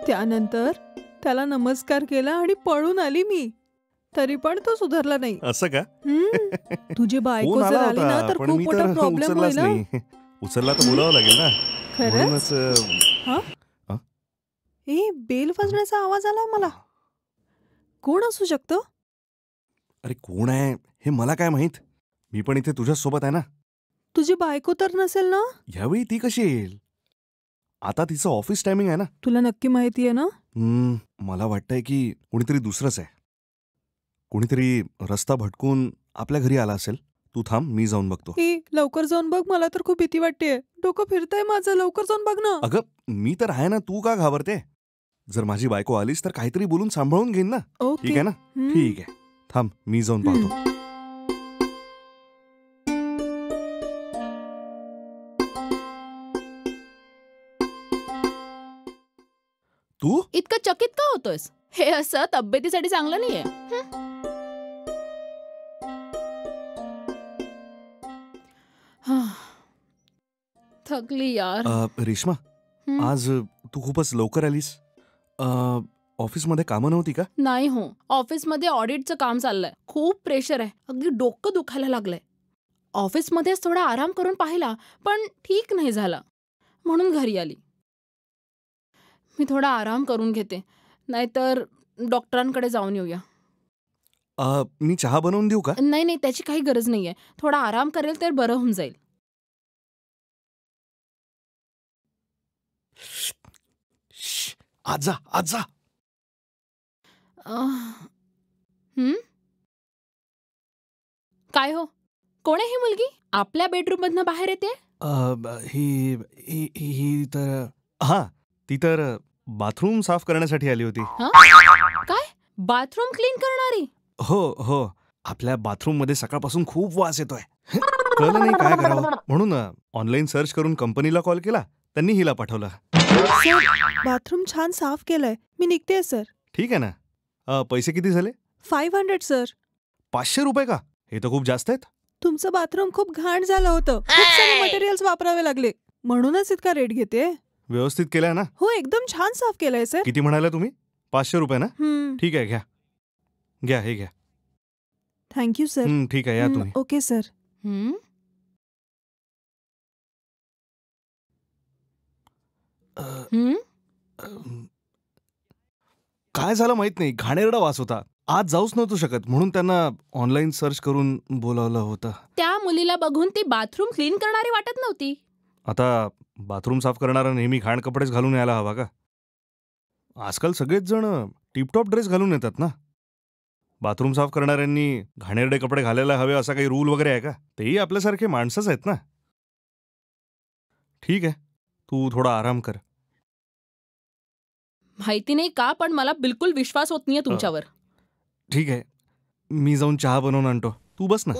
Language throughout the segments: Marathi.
त्यानंतर त्याला नमस्कार केला आणि पळून आली मी. तरी पण तो सुधारला नाही. असं का? तुझी बायको फोन जर आला आली ना होता तर पण खूप मी मोठा तर प्रॉब्लेम उचललाच होईल. नाही. उचलला तर बोलावं लागेल ना. खरंच? म्हणूनच हा? ए, बेल वाजण्याचा आवाज आलाय मला. कोण असू शकतं? अरे कोण आहे हे मला काय माहित. मी पण इथे तुझ्या सोबत आहे ना. तुझी बायको तर नसेल ना? यावेळी ती कशी येईल? आता तिचं ऑफिस टायमिंग आहे ना. तुला नक्की माहिती आहे ना? मला वाटतंय की कोणीतरी दुसरंच आहे. कोणीतरी रस्ता भटकून आपल्या घरी आला असेल. तू थांब, मी जाऊन बघतो. ए, लवकर जाऊन बघ, मला तर खूप भीती वाटतेय. डोकं फिरतंय माझं, लवकर जाऊन बघ ना. अगं मी तर आहे ना, तू का घाबरते? जर माझी बायको आलीस तर काहीतरी बोलून सांभाळून घेईन ना. ओके. ठीक आहे ना? ठीक आहे, थांब मी जाऊन पाहतो. तू इतकं चकित का होतोयस? हे असं तब्येतीसाठी चांगलं नाहीये. थकली यार. रेश्मा, आज तू खूपच लवकर आलीस. ऑफिसमध्ये कामं नव्हती का? नाही हो, ऑफिसमध्ये ऑडिटचं काम चाललंय. खूप प्रेशर आहे, अगदी डोकं दुखायला लागलंय. ऑफिसमध्येच थोडा आराम करून पाहिला पण ठीक नाही झाला, म्हणून घरी आली. मी थोडा आराम करून घेते, नाहीतर डॉक्टरांकडे जाऊन येऊया. मी चहा बनवून देऊ का? नाही नाही, त्याची काही गरज नाहीये. थोडा आराम करेल तर बरं होऊन जाईल. आज जा, आज जा. काय हो, कोण आहे ही मुलगी? आपल्या बेडरूम मधनं बाहेर येते. ही तर ती तर बाथरूम साफ करण्यासाठी आली होती. काय? बाथरूम क्लीन करणारी? हो, आपल्या बाथरूम मध्ये सकाळपासून खूप वास येतोय. कळलं नाही काय करावं, म्हणून ऑनलाईन सर्च करून कंपनीला कॉल केला. त्यांनी हिला पाठवलं. सर, बाथरूम छान साफ केलंय. मी निघते सर. ठीक आहे ना. पैसे किती झाले? 500 सर. 500 रुपये का? हे तर खूप जास्त आहेत. तुमचं बाथरूम खूप घाण झालं होतं. खूप सारे मटेरियल्स वापरावे लागले, म्हणूनच इतका रेट घेते. व्यवस्थित केलंय ना? हो, एकदम छान साफ केलंय सर. किती म्हणाला तुम्ही? 500 रुपये ना? ठीक आहे, घ्या हे घ्या. Thank you sir. ठीक आहे, या तुम्ही. Okay sir. काय झालं माहित नाही, घाणेरडा वास होता. आज जाऊच नव्हतो शकत, म्हणून त्यांना ऑनलाईन सर्च करून बोलावलं होतं. त्या मुलीला बघून ती बाथरूम क्लीन करणारी वाटत नव्हती. आता बाथरूम साफ करणारा नेहमी घाण कपडेच घालून यायला हवा का? आजकाल सगळेच जण टिपटॉप ड्रेस घालून येतात ना. बाथरूम साफ करणाऱ्यांनी घाणेरडे कपडे घालायला हवे असा काही रूल वगैरे आहे का? तेही आपल्यासारखे माणसंच आहेत ना. ठीक आहे, तू थोडा आराम कर. माहिती नाही का, पण मला बिलकुल विश्वास होत नाहीये तुमच्यावर. ठीक आहे, मी जाऊन चहा बनवून आणतो. तू बस ना.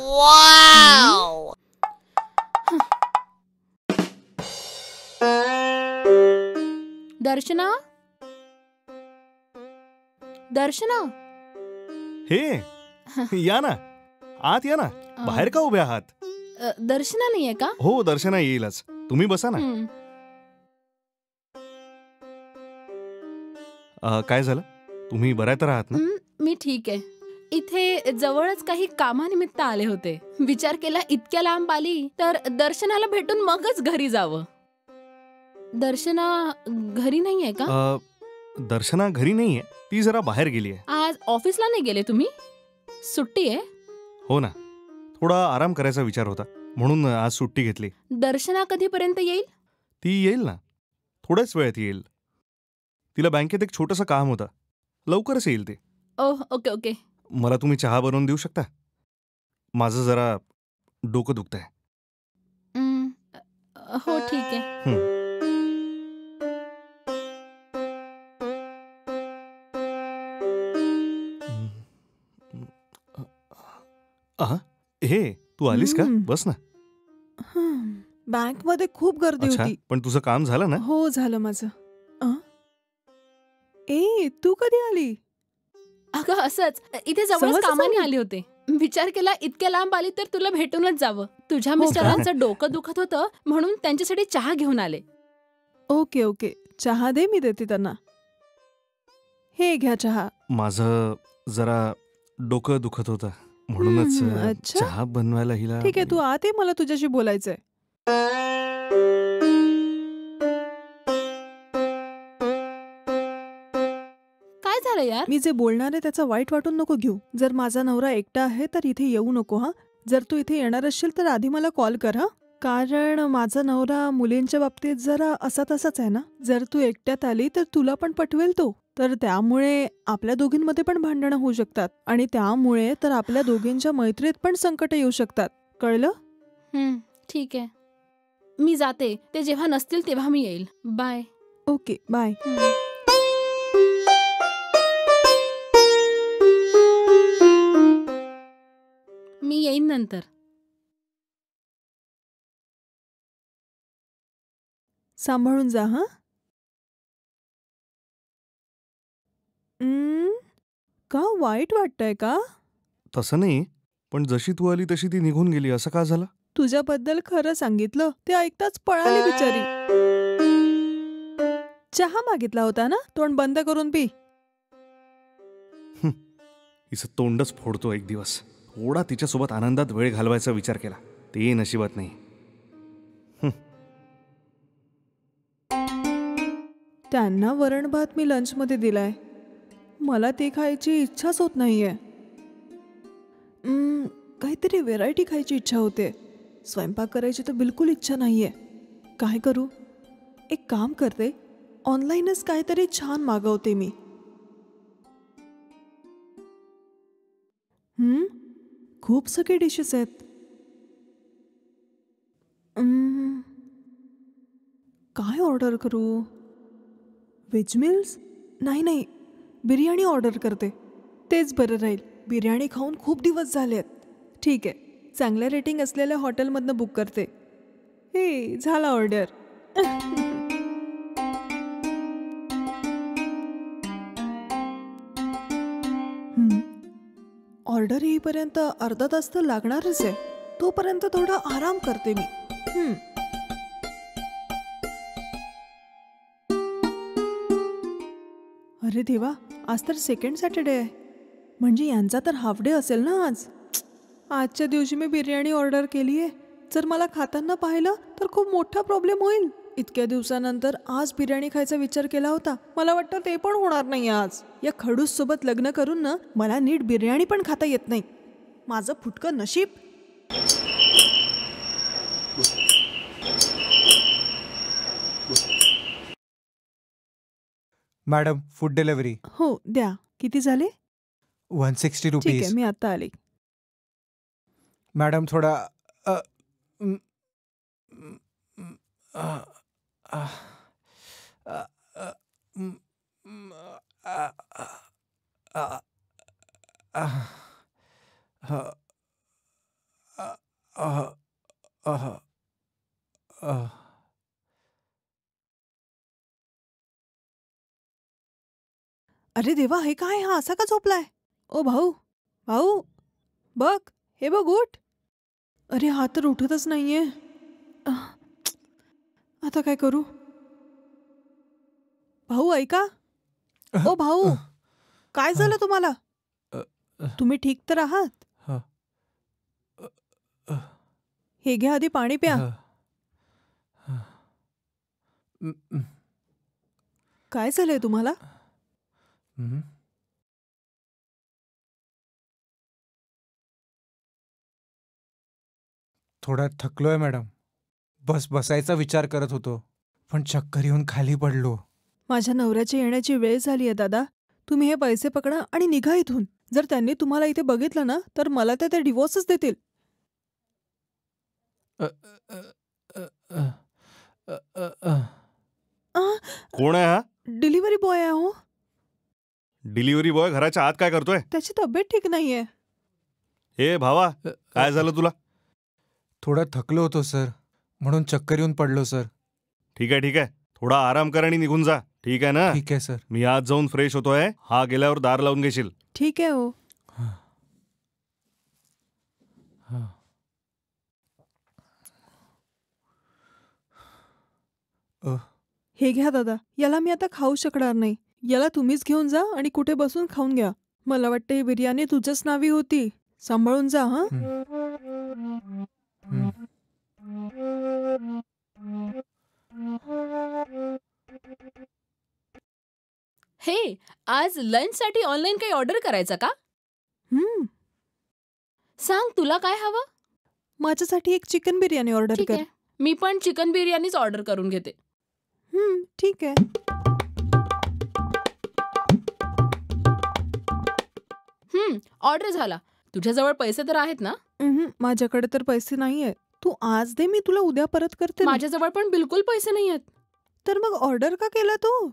दर्शना, हे या ना, आत या ना. बाहेर का उभे आहात? दर्शना नाहीये का? हो, दर्शना येईलच. तुम्ही बसा ना. काय झालं? तुम्ही बऱ्या तर आहात ना? मी ठीक आहे. इथे जवळच काही कामानिमित्त आले होते. विचार केला इतक्या लांब आली तर दर्शनाला भेटून मगच घरी जावं. दर्शना घरी नाहीये का? दर्शना घरी नाहीये, ती जरा बाहेर गेली आहे. आज ऑफिसला नाही गेले तुम्ही? सुट्टी आहे? हो ना, थोडा आराम करायचा विचार होता, म्हणून आज सुट्टी घेतली. दर्शना कधीपर्यंत येईल? ती येईल ना, थोड्याच वेळात येईल. तिला बँकेत एक छोटंसं काम होतं, लवकरच येईल ती. Okay okay. मला तुम्ही चहा बनवून देऊ शकता? माझं जरा डोकं दुखतंय. हो ठीक आहे. हे तू आलीस का? बस ना. बँक मध्ये खूप गर्दी होती. पण तुझं काम झालं ना? हो, झालं माझं. ए, तू कधी आली? अगं असंच इथे जवळच कामाने आली होते. विचार केला इतक्या लांब आली तर तुला भेटूनच जावं. तुझ्या मिस्टरांचं डोकं दुखत होतं, म्हणून त्यांच्यासाठी चहा घेऊन आले. ओके, चहा दे, मी देते त्यांना. हे घ्या चहा. माझं जरा डोकं दुखत होतं म्हणूनच अच्छा. चहा बनवायला हिला. ठीक आहे, तू आत ये, मला तुझ्याशी बोलायचंय. काय झालं यार? मी जे बोलणार आहे त्याचा वाईट वाटून नको घेऊ. जर माझा नवरा एकटा आहे तर इथे येऊ नको हा. जर तू इथे येणार असशील तर आधी मला कॉल कर हा. कारण माझा नवरा मुलींच्या बाबतीत जरा असा तसाच आहे ना. जर तू एकट्यात आली तर तुला पण पटवेल तो. तर त्यामुळे आपल्या दोघींमध्ये पण भांडणं होऊ शकतात आणि त्यामुळे तर आपल्या दोघींच्या मैत्रीत पण संकट येऊ शकतात. कळलं? ठीक आहे. मी जाते. ते जेव्हा नसतील तेव्हा मी येईल. बाय. Okay, bye. मी येईन नंतर. सांभाळून जा हा. का वाईट वाटतंय का? तसं नाही, पण जशी तू आली तशी ती निघून गेली, असं का झालं? तुझ्याबद्दल खरं सांगितलं ते ऐकताच पळाली बिचारी. चहा मागितला होता ना, तोंड बंद करून पी. हिचं तोंडच फोडतो एक दिवस. थोडा तिच्यासोबत आनंदात वेळ घालवायचा विचार केला, ते नशिबात नाही. त्यांना वरण भात मी लंचमध्ये दिलाय. मला ते खायची इच्छाच होत नाहीये. काहीतरी व्हेरायटी खायची इच्छा होते. स्वयंपाक करायची तर बिलकुल इच्छा नाहीये. काय करू? एक काम करते, ऑनलाईनच काहीतरी छान मागवते मी. खूप सगळे डिशेस आहेत. काय ऑर्डर करू? Veg meals? नाही, बिर्याणी ऑर्डर करते. तेच बरं राहील. बिर्याणी खाऊन खूप दिवस झाले आहेत. ठीक आहे, चांगल्या रेटिंग असलेल्या हॉटेलमधनं बुक करते. हे झाला ऑर्डर. ऑर्डर येईपर्यंत अर्धा तास तर लागणारच आहे. तोपर्यंत थोडा आराम करते मी. अरे देवा, आज तर सेकंड सॅटर्डे आहे. म्हणजे यांचा तर हाफ डे असेल ना आज. आजच्या दिवशी मी बिर्याणी ऑर्डर केली आहे. जर मला खाताना पाहिलं तर खूप मोठा प्रॉब्लेम होईल. इतक्या दिवसानंतर आज बिर्याणी खायचा विचार केला होता. मला वाटतं ते पण होणार नाही आज. या खडूस सोबत लग्न करून ना मला नीट बिर्याणी पण खाता येत नाही. माझं फुटकं नशीब. Madam, food delivery. हो, द्या. किती झाले? 160 ठीक आहे, रुपीज. मी आता आले. मॅडम थोडा अरे देवा, हे काय? हा असा का झोपलाय? ओ भाऊ, भाऊ, बघ, हे बघ, उठ. अरे हा तर उठतच नाहीये. आता काय करू? भाऊ ऐका. ओ भाऊ, काय झालं तुम्हाला? तुम्ही ठीक तर आहात? हे घ्या, आधी पाणी प्या. काय झालंय तुम्हाला? थोडा थकलोय मॅडम. बसायचा विचार करत होतो, पण चक्कर येऊन खाली पडलो. माझ्या नवऱ्याची येण्याची वेळ झाली आहे दादा. तुम्ही हे पैसे पकडा आणि निघा इथून. जर त्यांनी तुम्हाला इथे बघितलं ना तर मला ते डिवोर्सच देतील. कोण आहे हा? डिलिव्हरी बॉय आहे हो. डिलिव्हरी बॉय घराच्या आत काय करतोय? त्याची तब्येत ठीक नाहीये. ए भावा, काय झालं तुला? थोडा थकलो होतो सर, म्हणून चक्कर येऊन पडलो सर. ठीक आहे, थोडा आराम कर आणि निघून जा. ठीक आहे ना? ठीक आहे सर. मी आज जाऊन फ्रेश होतोय. हा गेल्यावर दार लावून घेशील. ठीक आहे हो. हे घ्या दादा, याला मी आता खाऊ शकणार नाही. याला तुम्हीच घेऊन जा आणि कुठे बसून खाऊन घ्या. मला वाटतं ही बिर्याणी तुझ्याच नावी होती. सांभाळून जा हा. हं. हे आज लंचसाठी ऑनलाईन काही ऑर्डर करायचं का? हम्म, सांग तुला काय हवं? माझ्यासाठी एक चिकन बिर्याणी ऑर्डर ठीक कर. आहे, मी पण चिकन बिर्याणीच ऑर्डर करून घेते. ठीक आहे. ऑर्डर झाला. तुझ्याजवळ पैसे तर आहेत ना? माझ्याकडे तर पैसे नाहीये. तू आज दे, मी तुला उद्या परत करते ना. माझ्याजवळ पण बिलकुल पैसे नाही आहेत. तर मग ऑर्डर का केला तू?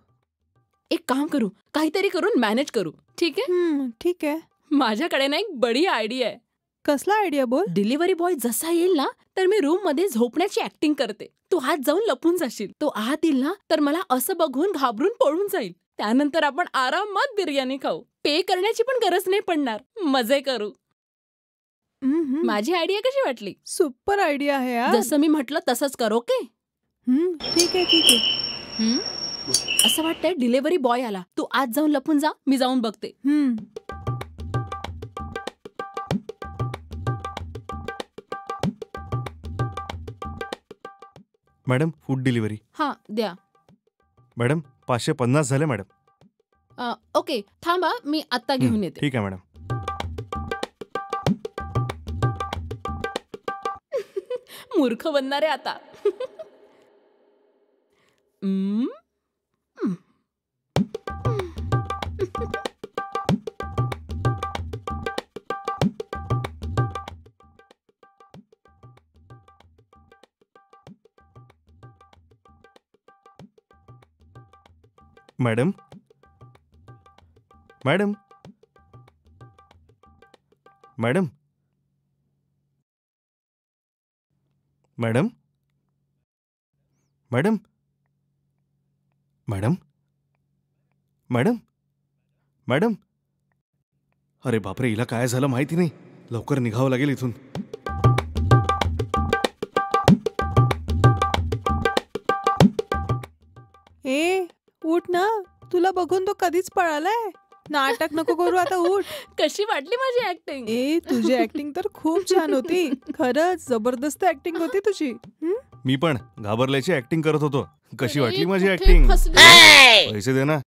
एक काम करू, काहीतरी करून मॅनेज करू. ठीक आहे, ठीक आहे. माझ्याकडे ना एक बडी आयडिया आहे. कसला आयडिया बोल. डिलिव्हरी बॉय जसा येईल ना तर मी रूम मध्ये झोपण्याची ऍक्टिंग करते. तू आत जाऊन लपून जाशील. तो आत येईल ना तर मला असं बघून घाबरून पळून जाईल. त्यानंतर आपण आरामात बिर्याणी खाऊ. पे करण्याची पण गरज नाही पडणार. मजे करू. माझी आयडिया कशी वाटली? सुपर आयडिया आहे यार. जसं मी म्हटलं तसंच कर. ओके? ठीक आहे ठीक आहे. असं वाटतंय डिलिव्हरी बॉय आला. तू आत जाऊन लपून जा, मी जाऊन बघते. Madam food delivery. हा द्या. मॅडम 550 झाले मॅडम. ओके थांबा, मी आत्ता घेऊन येते. ठीक आहे मॅडम. मूर्ख बनणारे आता. Madam madam madam madam madam madam madam madam अरे बापरे, हिला काय झालं माहिती नाही. लवकर निघावं लागेल इथून. ए उठ ना, तुला बघून तो कधीच पळालाय. नाटक नको करू आता, उठ. कशी वाटली माझी ऍक्टिंग? ए तुझी ऍक्टिंग तर खूप छान होती. खरंच जबरदस्त ऍक्टिंग होती तुझी. मी पण घाबरल्याची ऍक्टिंग करत होतो. कशी वाटली माझी कुठे ऍक्टिंग? फसली? पैसे दे ना.